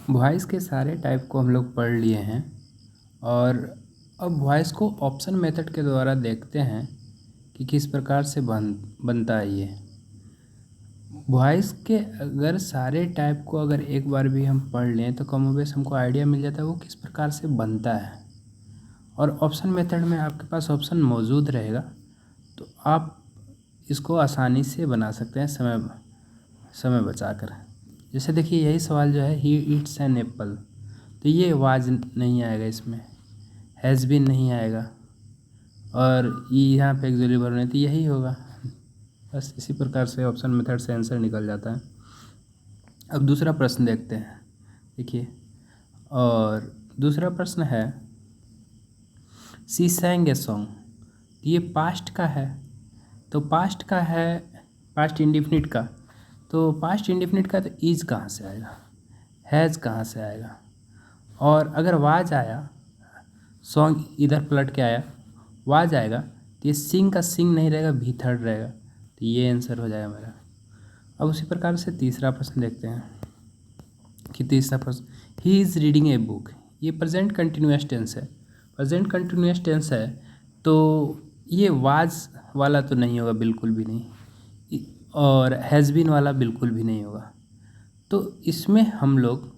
Voice के सारे type को हम लोग पढ़ लिए हैं और अब वॉइस को ऑप्शन मेथड के द्वारा देखते हैं कि किस प्रकार से बनता है ये। वॉइस के अगर सारे टाइप को अगर एक बार भी हम पढ़ लें तो कमोबेश हमको आइडिया मिल जाता है वो किस प्रकार से बनता है। और ऑप्शन मेथड में आपके पास ऑप्शन मौजूद रहेगा तो आप इसको आसानी से बना सकते हैं समय बचाकर। जैसे देखिए यही सवाल जो है, ही ईट्स एन एप्पल, तो ये आवाज़ नहीं आएगा, इसमें हैज़ बीन नहीं आएगा और यहाँ पे एक्सुअली वर्ब नहीं, तो यही होगा। बस इसी प्रकार से ऑप्शन मेथड से आंसर निकल जाता है। अब दूसरा प्रश्न देखते हैं, देखिए। और दूसरा प्रश्न है सी सैंग ए सॉन्ग, ये पास्ट का है, तो पास्ट का है, पास्ट इंडिफिनिट का, तो पास्ट इंडिफिनिट का तो इज़ कहाँ से आएगा, हैज़ कहाँ से आएगा। और अगर वाज आया, सॉन्ग इधर पलट के आया, वाज आएगा, तो ये सिंग का सिंग नहीं रहेगा, भी थर्ड रहेगा, तो ये आंसर हो जाएगा मेरा। अब उसी प्रकार से तीसरा प्रश्न देखते हैं कि तीसरा प्रश्न, he is reading a book, ये प्रेजेंट कंटिन्यूअस टेंस है। प्रेजेंट कंटिन्यूअस टेंस है तो ये वाज वाला तो नहीं होगा, बिल्कुल भी नहीं, और हैज़ बीन वाला बिल्कुल भी नहीं होगा। तो इसमें हम लोग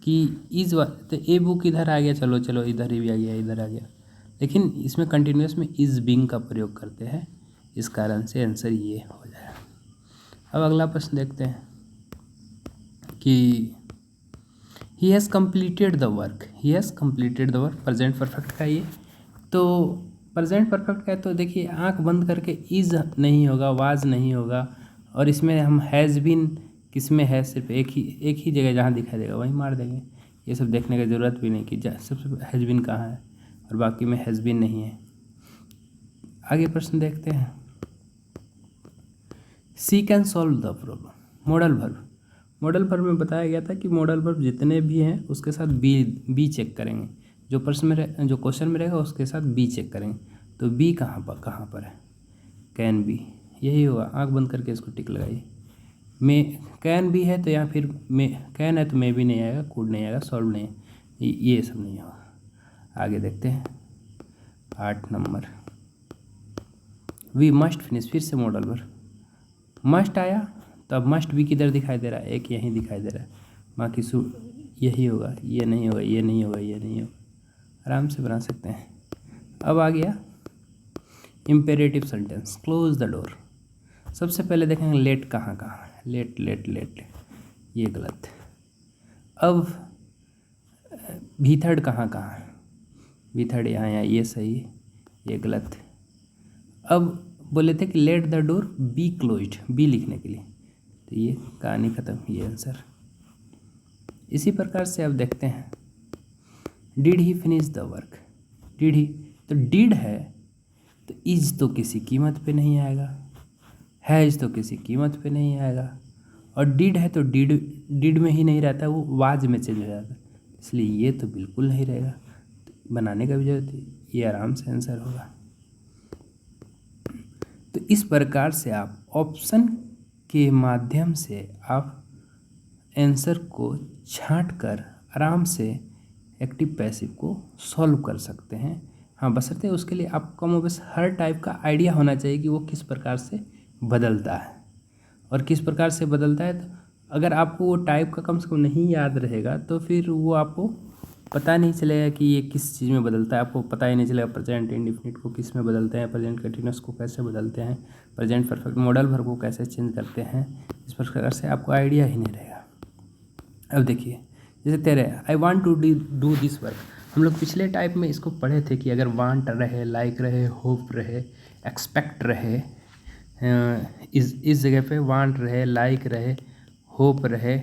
कि इज़ तो ए बुक इधर आ गया, चलो इधर ही भी आ गया, इधर आ गया, लेकिन इसमें कंटिन्यूअस में इज़ बीइंग का प्रयोग करते हैं, इस कारण से आंसर ये हो जाएगा। अब अगला प्रश्न देखते हैं कि he has completed the work, he has completed the work, present perfect का ये, तो प्रेजेंट परफेक्ट का है तो देखिए आंख बंद करके इज़ नहीं होगा, वाज नहीं होगा, और इसमें हम हैज़ बीन किस में है, सिर्फ एक ही जगह जहाँ दिखाई देगा वहीं मार देंगे। ये सब देखने की ज़रूरत भी नहीं कि सबसे हैज़ बीन कहाँ है और बाकी में हैज़ बीन नहीं है। आगे प्रश्न देखते हैं, she can solve the problem, modal verb. Modal verb में बताया गया था कि मॉडल वर्ब जितने भी हैं उसके साथ बी चेक करेंगे, जो क्वेश्चन में रहेगा उसके साथ बी चेक करेंगे। तो बी कहाँ पर है, कैन बी, यही होगा। आंख बंद करके इसको टिक लगाइए। मे कैन भी है तो या फिर मे कैन है तो मे भी नहीं आएगा, कुड नहीं आएगा, सॉल्व नहीं, ये सब नहीं होगा। आगे देखते हैं 8 नंबर, वी मस्ट फिनिश, फिर से मॉडल वर्ब। मस्ट आया तो अब मस्ट भी किधर दिखाई दे रहा है, एक यहीं दिखाई दे रहा है, बाकी यही होगा, ये नहीं होगा, ये नहीं होगा, ये नहीं होगा, आराम से बना सकते हैं। अब आ गया imperative sentence, close the door. सबसे पहले देखेंगे लेट कहाँ है, लेट लेट लेट, ये गलत। अब भी थर्ड कहाँ है, भी थर्ड यहाँ, ये सही, ये गलत। अब बोले थे कि let the door be closed, be लिखने के लिए, तो ये कहानी ख़त्म, ये आंसर। इसी प्रकार से अब देखते हैं, did he finish the work, did he, तो डिड है तो इज तो किसी कीमत पे नहीं आएगा, हैज़ तो किसी कीमत पे नहीं आएगा, और डिड है तो डिड में ही नहीं रहता, वो वाज में चेंज हो जाता है, इसलिए ये तो बिल्कुल नहीं रहेगा, तो बनाने का भी जरूरत है, ये आराम से आंसर होगा। तो इस प्रकार से आप ऑप्शन के माध्यम से आप आंसर को छांट कर आराम से एक्टिव पैसिव को सॉल्व कर सकते हैं। हाँ, बशर्ते उसके लिए आपको बस हर टाइप का आइडिया होना चाहिए कि वो किस प्रकार से बदलता है और किस प्रकार से बदलता है। तो अगर आपको वो टाइप का कम से कम नहीं याद रहेगा तो फिर वो आपको पता नहीं चलेगा कि ये किस चीज़ में बदलता है, आपको पता ही नहीं चलेगा प्रेजेंट इंडिफिनिट को किस में बदलते हैं, प्रेजेंट कंटिन्यूअस को कैसे बदलते हैं, प्रेजेंट परफेक्ट मॉडल वर्ब को कैसे चेंज करते हैं, इस प्रकार से आपको आइडिया ही नहीं रहेगा। अब देखिए जैसे तेरे I want to do this work, हम लोग पिछले टाइप में इसको पढ़े थे कि अगर वांट रहे, लाइक रहे, होप रहे, एक्सपेक्ट रहे, इस जगह पे वांट रहे, लाइक रहे, होप रहे,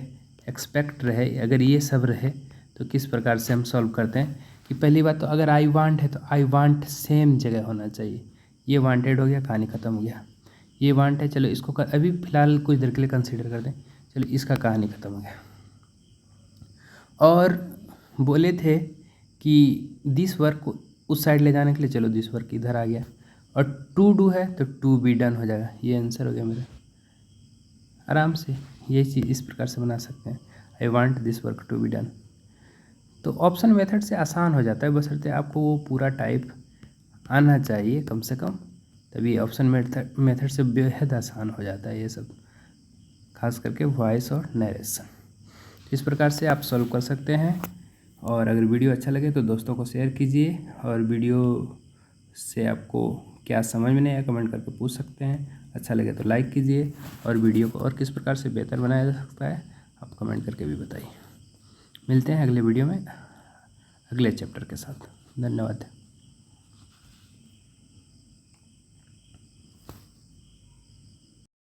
एक्सपेक्ट रहे, अगर ये सब रहे तो किस प्रकार से हम सॉल्व करते हैं। कि पहली बात तो अगर आई वांट है तो आई वांट सेम जगह होना चाहिए, ये वांटेड हो गया, कहानी ख़त्म हो गया। ये वांट है, चलो इसको अभी फ़िलहाल कुछ देर के लिए कंसिडर कर दें, चलो इसका कहानी ख़त्म हो गया। और बोले थे कि दिस वर्क को उस साइड ले जाने के लिए, चलो दिस वर्क इधर आ गया, और टू डू है तो टू बी डन हो जाएगा, ये आंसर हो गया मेरा। आराम से ये चीज़ इस प्रकार से बना सकते हैं। I want this work to be done. तो ऑप्शन मेथड से आसान हो जाता है, बशर्ते आपको वो पूरा टाइप आना चाहिए कम से कम, तभी ऑप्शन मेथड से बेहद आसान हो जाता है ये सब, खास करके वॉइस और नरेशन। इस प्रकार से आप सॉल्व कर सकते हैं। और अगर वीडियो अच्छा लगे तो दोस्तों को शेयर कीजिए, और वीडियो से आपको क्या समझ में नहीं आया कमेंट करके पूछ सकते हैं। अच्छा लगे तो लाइक कीजिए, और वीडियो को और किस प्रकार से बेहतर बनाया जा सकता है आप कमेंट करके भी बताइए। मिलते हैं अगले वीडियो में अगले चैप्टर के साथ। धन्यवाद।